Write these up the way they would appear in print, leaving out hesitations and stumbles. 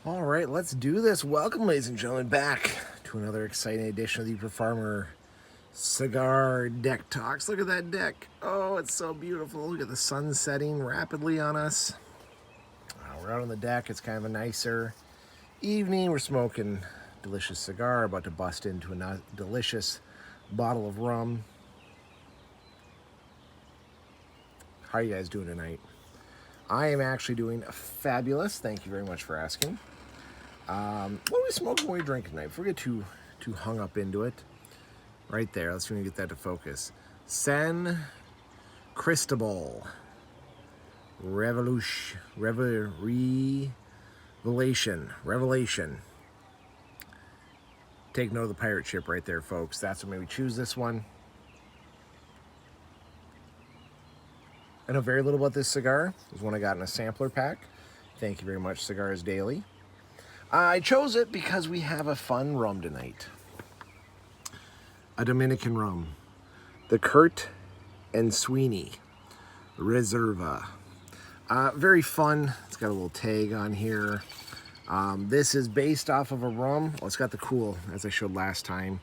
All right, let's do this. Welcome, ladies and gentlemen, back to another exciting edition of the Per Farmer Cigar Deck Talks. Look at that deck. Oh, it's so beautiful. Look at the sun setting rapidly on us. We're out on the deck. It's kind of a nicer evening. We're smoking delicious cigar, about to bust into a delicious bottle of rum. How are you guys doing tonight? I am actually doing fabulous. Thank you very much for asking. What are we smoking when we drink tonight? Before we get too hung up into it. Right there. Let's see if we can get that to focus. San Cristobal Revelation. Take note of the pirate ship right there, folks. That's what made me choose this one. I know very little about this cigar. It was one I got in a sampler pack. Thank you very much, Cigars Daily. I chose it because we have a fun rum tonight. A Dominican rum. The Kurt and Sweeney Reserva. Very fun. It's got a little tag on here. This is based off of a rum. Well, it's got the cool, as I showed last time,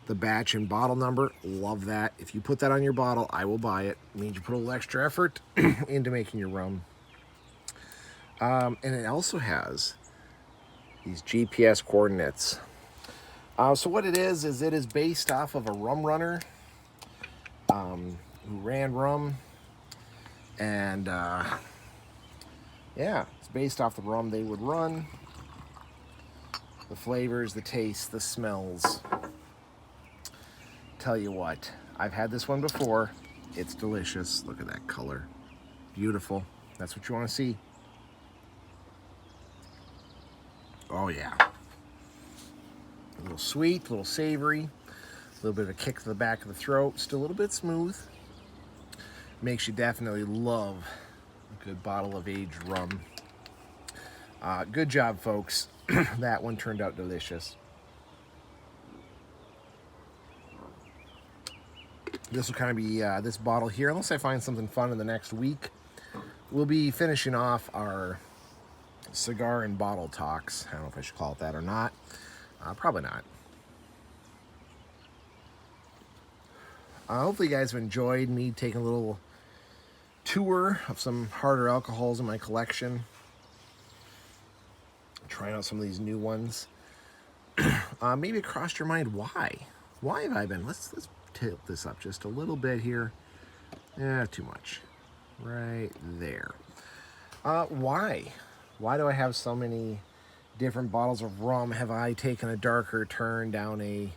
the batch and bottle number. Love that. If you put that on your bottle, I will buy it. It means you put a little extra effort into making your rum. And it also has these GPS coordinates. So what it is it is based off of a rum runner who ran rum. And yeah, it's based off the rum they would run. The flavors, the taste, the smells. Tell you what, I've had this one before. It's delicious. Look at that color. Beautiful. That's what you want to see. Oh yeah. A little sweet, a little savory, a little bit of a kick to the back of the throat, still a little bit smooth. Makes you definitely love a good bottle of aged rum. Good job, folks. That one turned out delicious. This will kind of be this bottle here, unless I find something fun in the next week. We'll be finishing off our cigar and bottle talks. I don't know if I should call it that or not. Probably not. Hopefully you guys have enjoyed me taking a little tour of some harder alcohols in my collection. Trying out some of these new ones. Maybe it crossed your mind, why? Why have I been? Let's tilt this up just a little bit here. Too much. Right there. Why? Why do I have so many different bottles of rum? Have I taken a darker turn down a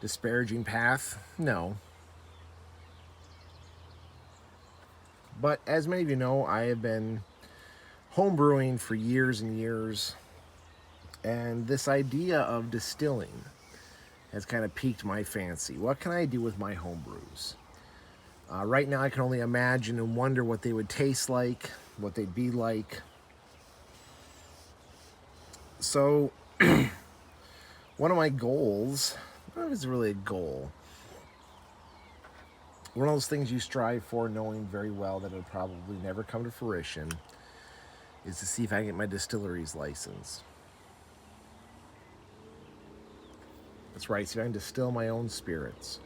disparaging path? No. But as many of you know, I have been homebrewing for years and years. And this idea of distilling has kind of piqued my fancy. What can I do with my homebrews? Right now I can only imagine and wonder what they would taste like, what they'd be like. So one of my goals, what is really a goal? One of those things you strive for, knowing very well that it'll probably never come to fruition, is to see if I can get my distillery's license. That's right, see if I can distill my own spirits.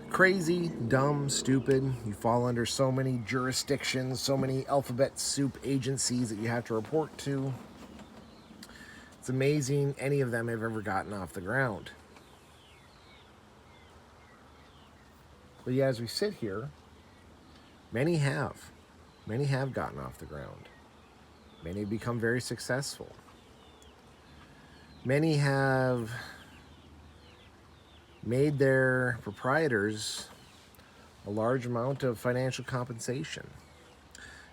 Crazy, dumb, stupid. You fall under so many jurisdictions, so many alphabet soup agencies that you have to report to. It's amazing any of them have ever gotten off the ground. But yeah, as we sit here, many have. Many have gotten off the ground. Many have become very successful. Many have made their proprietors a large amount of financial compensation.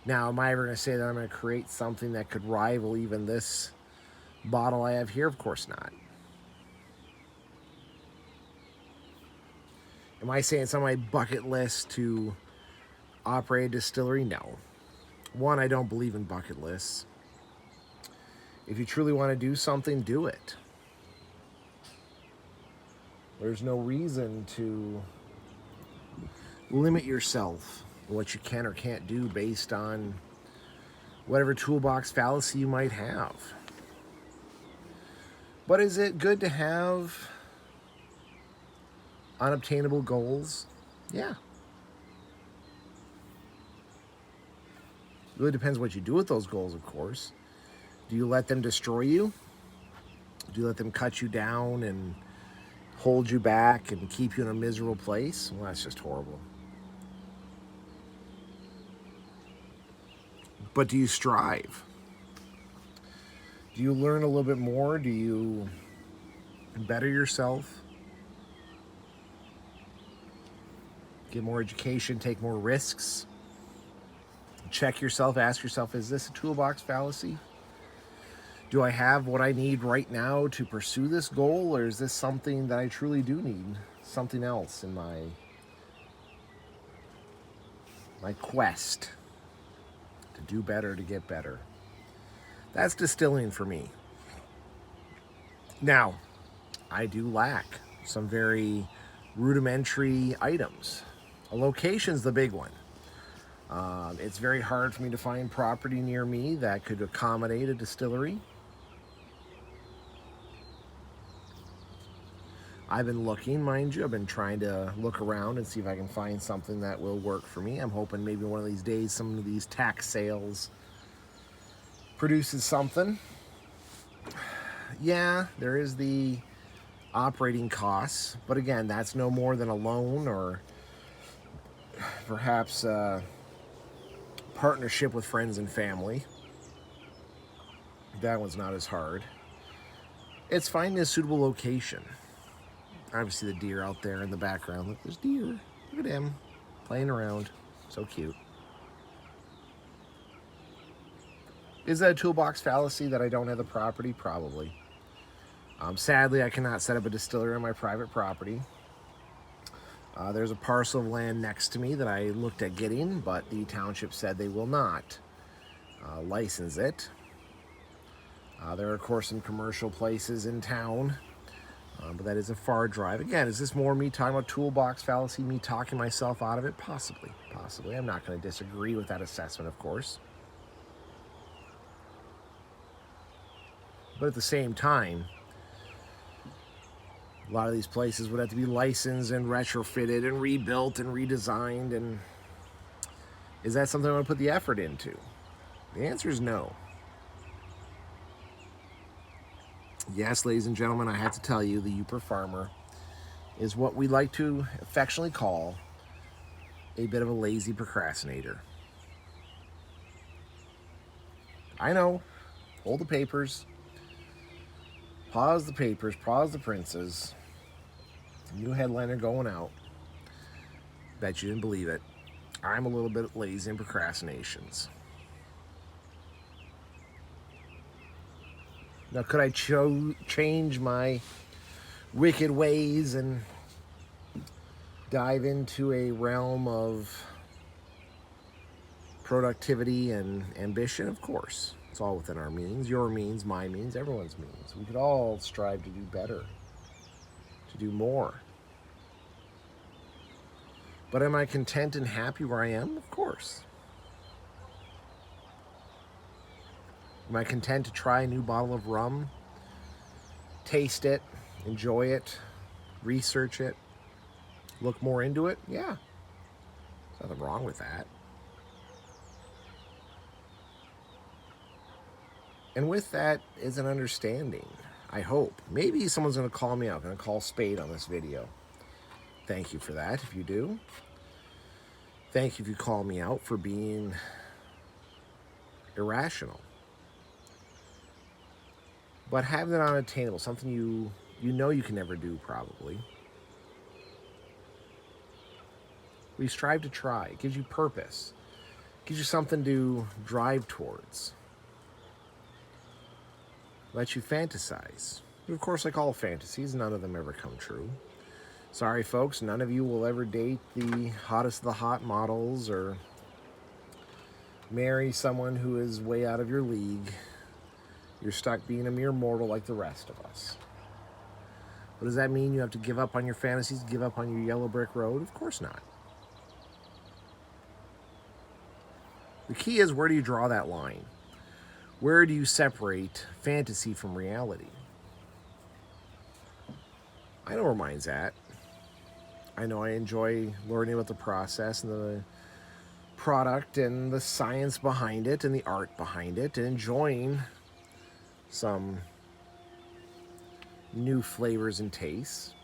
Now, am I ever going to say that I'm going to create something that could rival even this bottle I have here? Of course not. Am I saying it's on my bucket list to operate a distillery? No. One, I don't believe in bucket lists. If you truly want to do something, do it. There's no reason to limit yourself in what you can or can't do based on whatever toolbox fallacy you might have. But is it good to have unobtainable goals? Yeah. It really depends what you do with those goals, of course. Do you let them destroy you? Do you let them cut you down and hold you back and keep you in a miserable place? Well, that's just horrible. But do you strive? Do you learn a little bit more? Do you better yourself? Get more education, take more risks? Check yourself, ask yourself, is this a toolbox fallacy? Do I have what I need right now to pursue this goal, or is this something that I truly do need? Something else in my quest to do better, to get better. That's distilling for me. Now, I do lack some very rudimentary items. A location's the big one. It's very hard for me to find property near me that could accommodate a distillery. I've been looking, mind you. I've been trying to look around and see if I can find something that will work for me. I'm hoping maybe one of these days some of these tax sales produces something. Yeah, there is the operating costs, but again, that's no more than a loan or perhaps a partnership with friends and family. That one's not as hard. It's finding a suitable location. Obviously the deer out there in the background. Look, there's deer. Look at him playing around. So cute. Is that a toolbox fallacy that I don't have the property? Probably. Sadly, I cannot set up a distillery on my private property. There's a parcel of land next to me that I looked at getting, but the township said they will not license it. There are, of course, some commercial places in town, but that is a far drive. Again, is this more me talking about toolbox fallacy, me talking myself out of it? Possibly, possibly. I'm not going to disagree with that assessment, of course. But at the same time, a lot of these places would have to be licensed and retrofitted and rebuilt and redesigned. And is that something I want to put the effort into? The answer is no. Yes, ladies and gentlemen, I have to tell you, the Yooper Farmer is what we like to affectionately call a bit of a lazy procrastinator. I know. Hold the papers. Pause the papers. Pause the princes. New headliner going out. Bet you didn't believe it. I'm a little bit lazy in procrastinations. Now, could I change my wicked ways and dive into a realm of productivity and ambition? Of course. It's all within our means. Your means, my means, everyone's means. We could all strive to do better, to do more. But am I content and happy where I am? Of course. Am I content to try a new bottle of rum, taste it, enjoy it, research it, look more into it? Yeah. There's nothing wrong with that. And with that is an understanding, I hope. Maybe someone's going to call me out, going to call Spade on this video. Thank you for that, if you do. Thank you if you call me out for being irrational. But having it unattainable, something you know you can never do, probably. We strive to try. It gives you purpose. It gives you something to drive towards. Lets you fantasize. But of course, like all fantasies, none of them ever come true. Sorry, folks, none of you will ever date the hottest of the hot models or marry someone who is way out of your league. You're stuck being a mere mortal like the rest of us. What does that mean? You have to give up on your fantasies, give up on your yellow brick road? Of course not. The key is, where do you draw that line? Where do you separate fantasy from reality? I know where mine's at. I know I enjoy learning about the process and the product and the science behind it and the art behind it, and enjoying some new flavors and tastes.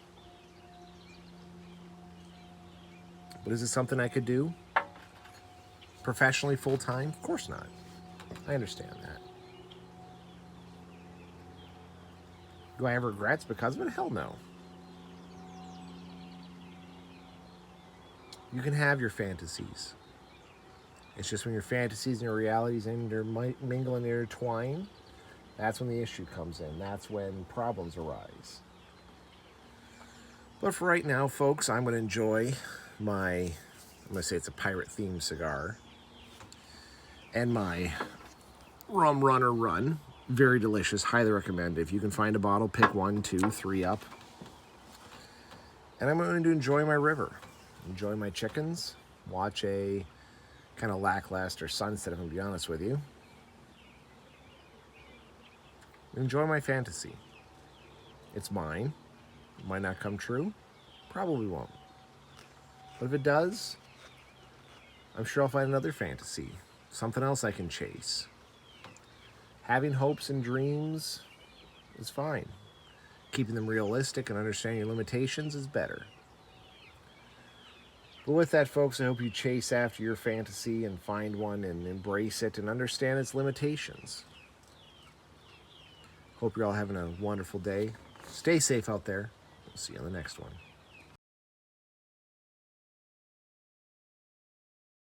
But is it something I could do professionally full time? Of course not. I understand that. Do I have regrets because of it? Hell no. You can have your fantasies. It's just when your fantasies and your realities intermingle and intertwine, that's when the issue comes in. That's when problems arise. But for right now, folks, I'm going to enjoy I'm going to say it's a pirate themed cigar, and my Rum Runner Run. Very delicious. Highly recommend. If you can find a bottle, pick 1, 2, 3 up. And I'm going to enjoy my river, enjoy my chickens, watch a kind of lackluster sunset, if I'm going to be honest with you. Enjoy my fantasy. It's mine. It might not come true. Probably won't. But if it does, I'm sure I'll find another fantasy. Something else I can chase. Having hopes and dreams is fine. Keeping them realistic and understanding your limitations is better. But with that, folks, I hope you chase after your fantasy and find one and embrace it and understand its limitations. Hope you're all having a wonderful day. Stay safe out there. We'll see you on the next one.